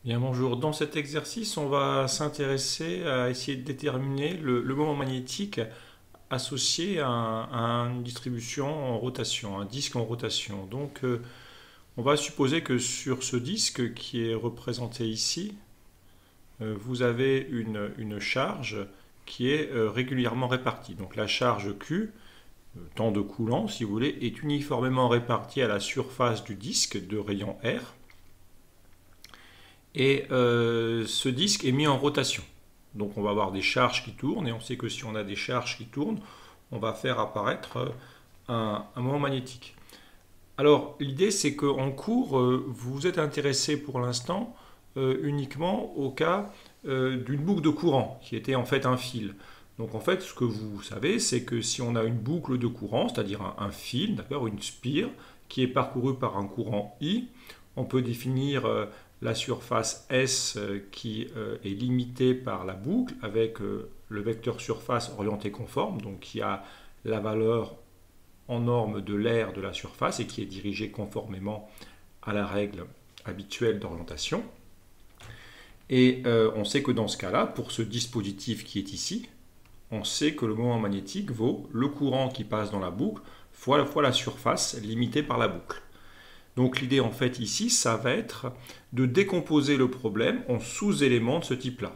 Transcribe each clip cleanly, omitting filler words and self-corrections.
Bien, bonjour. Dans cet exercice, on va s'intéresser à essayer de déterminer le moment magnétique associé à une distribution en rotation, un disque en rotation. Donc, on va supposer que sur ce disque qui est représenté ici, vous avez une charge qui est régulièrement répartie. Donc, la charge Q, temps de Coulomb, si vous voulez, est uniformément répartie à la surface du disque de rayon R. Et ce disque est mis en rotation. Donc on va avoir des charges qui tournent, et on sait que si on a des charges qui tournent, on va faire apparaître un moment magnétique. Alors l'idée c'est qu'en cours, vous vous êtes intéressé pour l'instant uniquement au cas d'une boucle de courant, qui était en fait un fil. Donc en fait, ce que vous savez, c'est que si on a une boucle de courant, c'est-à-dire un fil, d'accord, une spire, qui est parcourue par un courant I, on peut définir la surface S qui est limitée par la boucle avec le vecteur surface orienté conforme, donc qui a la valeur en norme de l'aire de la surface et qui est dirigé conformément à la règle habituelle d'orientation. Et on sait que dans ce cas-là, pour ce dispositif qui est ici, on sait que le moment magnétique vaut le courant qui passe dans la boucle fois la surface limitée par la boucle. Donc l'idée en fait ici, ça va être de décomposer le problème en sous-éléments de ce type-là.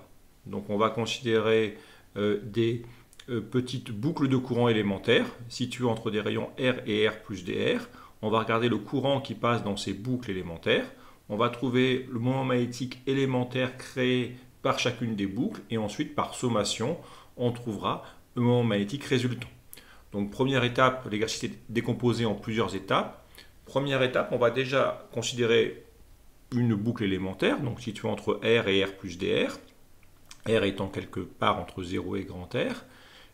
Donc on va considérer des petites boucles de courant élémentaires situées entre des rayons R et R plus dr. On va regarder le courant qui passe dans ces boucles élémentaires. On va trouver le moment magnétique élémentaire créé par chacune des boucles et ensuite par sommation, on trouvera le moment magnétique résultant. Donc première étape, l'exercice est décomposé en plusieurs étapes. Première étape, on va déjà considérer une boucle élémentaire, donc située entre R et R plus dr, R étant quelque part entre 0 et grand R.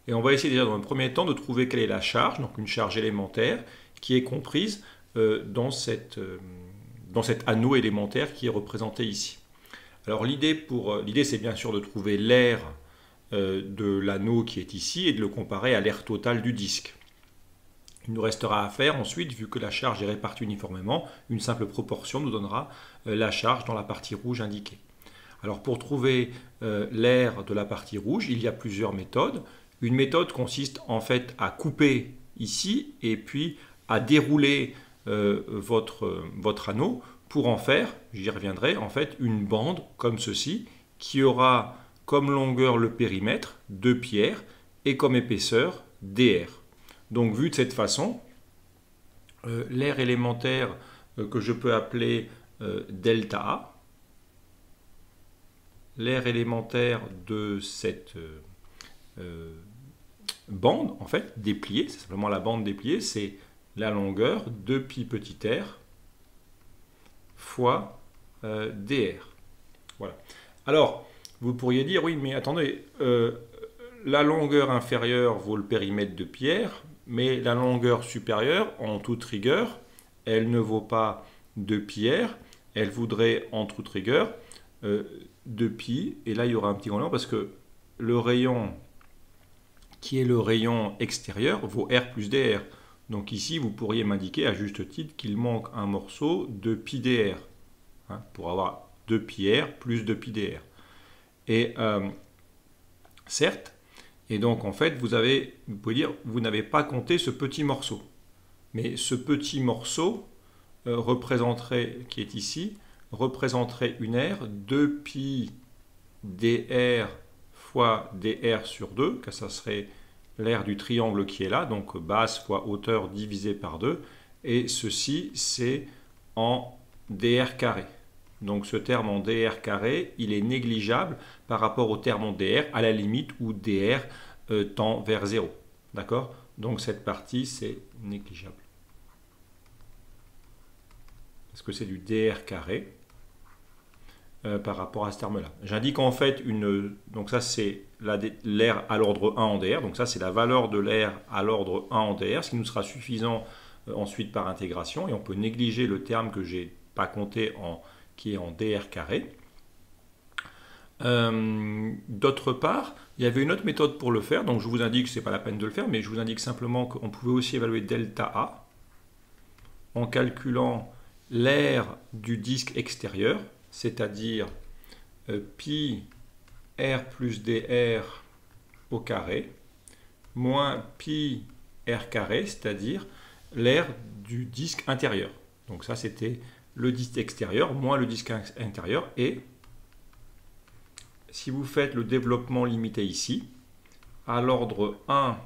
Et on va essayer déjà dans un premier temps de trouver quelle est la charge, donc une charge élémentaire, qui est comprise dans cet anneau élémentaire qui est représenté ici. Alors l'idée c'est bien sûr de trouver l'aire de l'anneau qui est ici et de le comparer à l'aire totale du disque. Il nous restera à faire ensuite, vu que la charge est répartie uniformément, une simple proportion nous donnera la charge dans la partie rouge indiquée. Alors pour trouver l'aire de la partie rouge, il y a plusieurs méthodes. Une méthode consiste en fait à couper ici et puis à dérouler votre anneau pour en faire, j'y reviendrai, en fait une bande comme ceci qui aura comme longueur le périmètre 2πr et comme épaisseur dr. Donc vu de cette façon, l'aire élémentaire que je peux appeler delta A, l'aire élémentaire de cette bande, en fait, dépliée, c'est simplement la bande dépliée, c'est la longueur 2π petit r fois dr. Voilà. Alors, vous pourriez dire, oui, mais attendez, la longueur inférieure vaut le périmètre de pierre, mais la longueur supérieure, en toute rigueur, elle ne vaut pas 2πr, elle voudrait en toute rigueur 2π, et là il y aura un petit grand parce que le rayon qui est le rayon extérieur vaut R plus dr. Donc ici, vous pourriez m'indiquer à juste titre qu'il manque un morceau de πdr, hein, pour avoir 2πr plus 2πdr. Et certes, et donc en fait, vous pouvez dire, vous n'avez pas compté ce petit morceau. Mais ce petit morceau qui est ici, représenterait une aire 2π dr fois dr sur 2, que ça serait l'aire du triangle qui est là, donc base fois hauteur divisé par 2, et ceci c'est en dr carré. Donc ce terme en dr carré, il est négligeable par rapport au terme en dr, à la limite où dr tend vers 0. D'accord? Donc cette partie, c'est négligeable. Parce que c'est du dr carré par rapport à ce terme-là. J'indique en fait donc ça c'est l'aire à l'ordre 1 en dr, donc ça c'est la valeur de l'aire à l'ordre 1 en dr, ce qui nous sera suffisant ensuite par intégration, et on peut négliger le terme que j'ai pas compté qui est en dr carré. D'autre part, il y avait une autre méthode pour le faire, donc je vous indique que ce n'est pas la peine de le faire, mais je vous indique simplement qu'on pouvait aussi évaluer delta A en calculant l'aire du disque extérieur. c'est-à-dire pi r plus dr au carré, moins pi r carré, c'est-à-dire l'aire du disque intérieur. Donc ça, c'était le disque extérieur moins le disque intérieur. Et si vous faites le développement limité ici, à l'ordre 1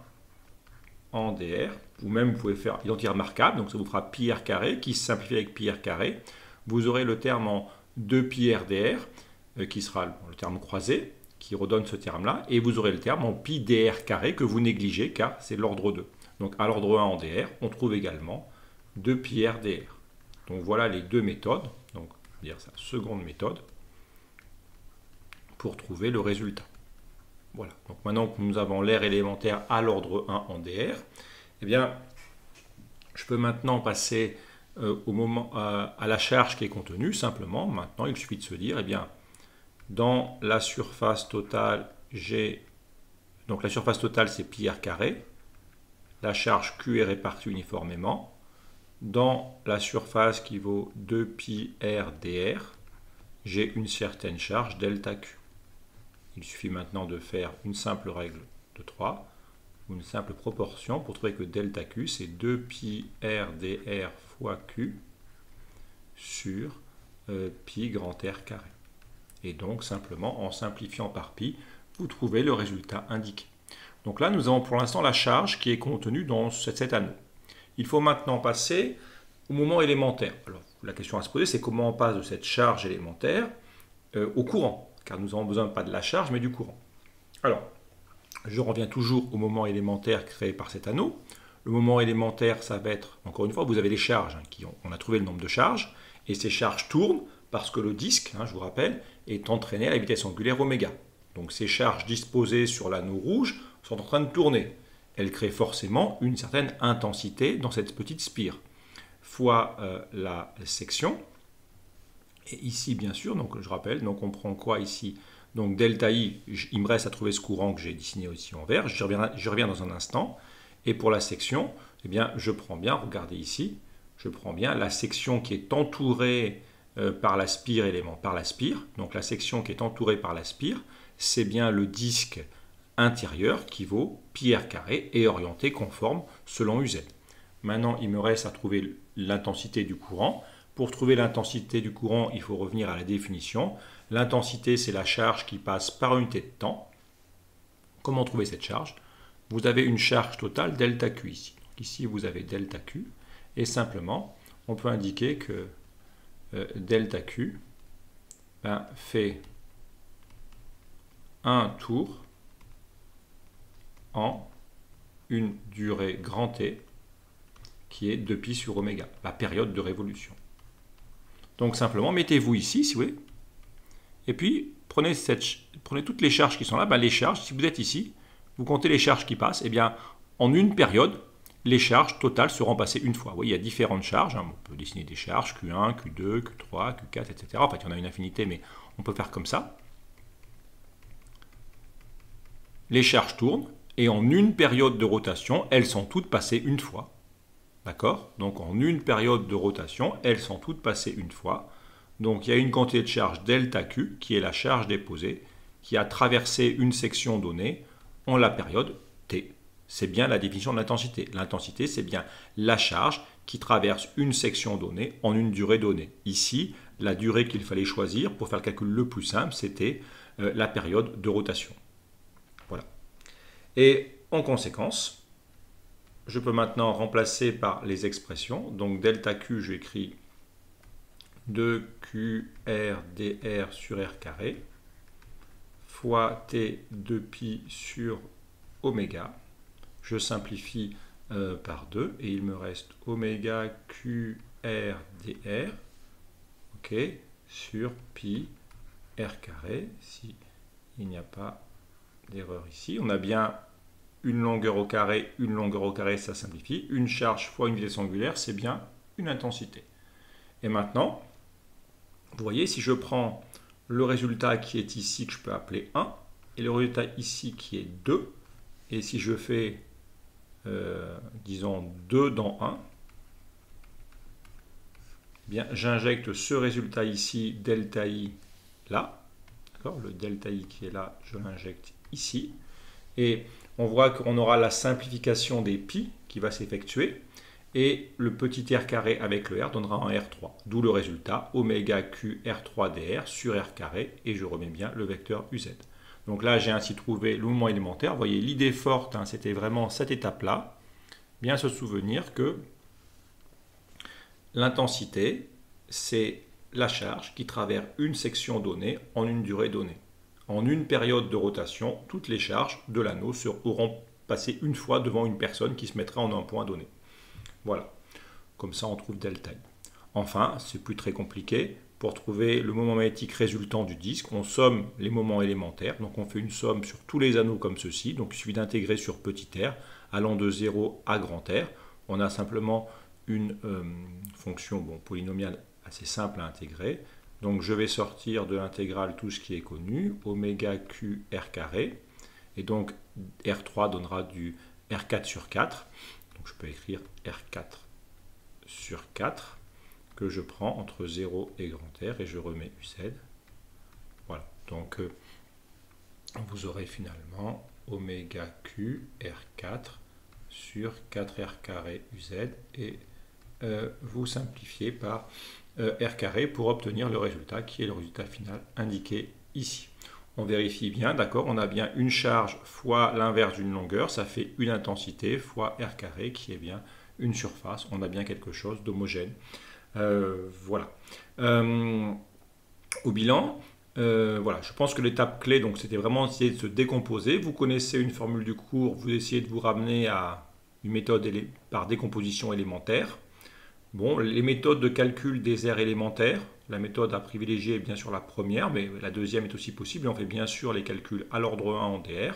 en dr, ou même vous pouvez faire identité remarquable, donc ça vous fera pi r carré, qui se simplifie avec pi r carré. Vous aurez le terme en 2 pi r dr, qui sera le terme croisé, qui redonne ce terme-là, et vous aurez le terme en pi dr carré, que vous négligez, car c'est l'ordre 2. Donc à l'ordre 1 en dr, on trouve également 2 pi r dr. Donc voilà les deux méthodes, donc je vais dire ça, seconde méthode, pour trouver le résultat. Voilà, donc maintenant que nous avons l'aire élémentaire à l'ordre 1 en dr, eh bien, je peux maintenant passer à la charge qui est contenue. Simplement, maintenant, il suffit de se dire, eh bien, dans la surface totale, donc la surface totale, c'est pi r carré. La charge Q est répartie uniformément. Dans la surface qui vaut 2 pi r dr, j'ai une certaine charge delta Q. Il suffit maintenant de faire une simple règle de 3, ou une simple proportion pour trouver que delta Q, c'est 2 pi r dr fois Q sur pi grand R carré. Et donc, simplement, en simplifiant par pi, vous trouvez le résultat indiqué. Donc là, nous avons pour l'instant la charge qui est contenue dans cet anneau. Il faut maintenant passer au moment élémentaire. Alors, la question à se poser, c'est comment on passe de cette charge élémentaire au courant, car nous avons besoin pas de la charge, mais du courant. Alors, je reviens toujours au moment élémentaire créé par cet anneau. Le moment élémentaire, ça va être, encore une fois, vous avez les charges, on a trouvé le nombre de charges, et ces charges tournent parce que le disque, je vous rappelle, est entraîné à la vitesse angulaire oméga. Donc ces charges disposées sur l'anneau rouge sont en train de tourner. Elles créent forcément une certaine intensité dans cette petite spire, fois la section. Et ici, bien sûr, donc je rappelle, donc on prend quoi ici? Donc delta I, il me reste à trouver ce courant que j'ai dessiné aussi en vert. Je reviens dans un instant. Et pour la section, eh bien, je prends bien, regardez ici, je prends bien la section qui est entourée par la spire élément, par la spire. Donc la section qui est entourée par la spire, c'est bien le disque intérieur qui vaut pi r carré et orienté conforme selon UZ. Maintenant, il me reste à trouver l'intensité du courant. Pour trouver l'intensité du courant, il faut revenir à la définition. L'intensité, c'est la charge qui passe par unité de temps. Comment trouver cette charge? Vous avez une charge totale delta Q ici. Donc ici, vous avez delta Q. Et simplement, on peut indiquer que delta Q fait un tour en une durée grand T qui est 2pi sur oméga, la période de révolution. Donc simplement, mettez-vous ici, si vous voulez, et puis prenez toutes les charges qui sont là. Les charges, si vous êtes ici, vous comptez les charges qui passent, et bien en une période, les charges totales seront passées une fois. Vous voyez, il y a différentes charges, on peut dessiner des charges Q1, Q2, Q3, Q4, etc. En fait, il y en a une infinité, mais on peut faire comme ça. Les charges tournent, et en une période de rotation, elles sont toutes passées une fois. D'accord? Donc en une période de rotation, elles sont toutes passées une fois. Donc il y a une quantité de charge delta Q, qui est la charge déposée, qui a traversé une section donnée en la période T. C'est bien la définition de l'intensité. L'intensité, c'est bien la charge qui traverse une section donnée en une durée donnée. Ici, la durée qu'il fallait choisir pour faire le calcul le plus simple, c'était la période de rotation. Voilà. Et en conséquence, je peux maintenant remplacer par les expressions. Donc delta Q, j'écris 2QR dr sur R carré fois T 2pi sur oméga. Je simplifie par 2 et il me reste oméga QR dr, ok, sur pi R carré, si il n'y a pas d'erreur ici. On a bien une longueur au carré, ça simplifie. Une charge fois une vitesse angulaire, c'est bien une intensité. Et maintenant, vous voyez, si je prends le résultat qui est ici, que je peux appeler 1, et le résultat ici qui est 2, et si je fais, disons, 2 dans 1, eh bien, j'injecte ce résultat ici, delta I, là. Le delta I qui est là, je l'injecte ici. Et on voit qu'on aura la simplification des pi qui va s'effectuer. Et le petit r carré avec le r donnera un r3. D'où le résultat, oméga q r3 dr sur r carré. Et je remets bien le vecteur uz. Donc là, j'ai ainsi trouvé le mouvement élémentaire. Vous voyez, l'idée forte, hein, c'était vraiment cette étape-là. Bien se souvenir que l'intensité, c'est la charge qui traverse une section donnée en une durée donnée. En une période de rotation, toutes les charges de l'anneau auront passé une fois devant une personne qui se mettra en un point donné. Voilà. Comme ça, on trouve delta I. Enfin, c'est plus très compliqué. Pour trouver le moment magnétique résultant du disque, on somme les moments élémentaires. Donc on fait une somme sur tous les anneaux comme ceci. Donc il suffit d'intégrer sur petit r, allant de 0 à grand R. On a simplement une fonction polynomiale assez simple à intégrer. Donc je vais sortir de l'intégrale tout ce qui est connu, oméga q r carré. Et donc R3 donnera du R4 sur 4. Donc je peux écrire R4 sur 4 que je prends entre 0 et grand R et je remets uz. Voilà, donc vous aurez finalement oméga q R4 sur 4R carré uz et vous simplifiez par R carré pour obtenir le résultat qui est le résultat final indiqué ici. On vérifie bien, d'accord, on a bien une charge fois l'inverse d'une longueur, ça fait une intensité fois R carré qui est bien une surface. On a bien quelque chose d'homogène. Voilà. Au bilan, voilà, je pense que l'étape clé, donc, c'était vraiment essayer de se décomposer. Vous connaissez une formule du cours, vous essayez de vous ramener à une méthode par décomposition élémentaire. Bon, les méthodes de calcul des aires élémentaires, la méthode à privilégier est bien sûr la première, mais la deuxième est aussi possible. On fait bien sûr les calculs à l'ordre 1 en dr.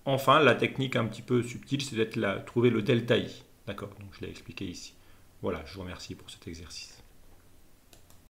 Enfin, la technique un petit peu subtile, c'est de trouver le delta I. D'accord, donc je l'ai expliqué ici. Voilà, je vous remercie pour cet exercice.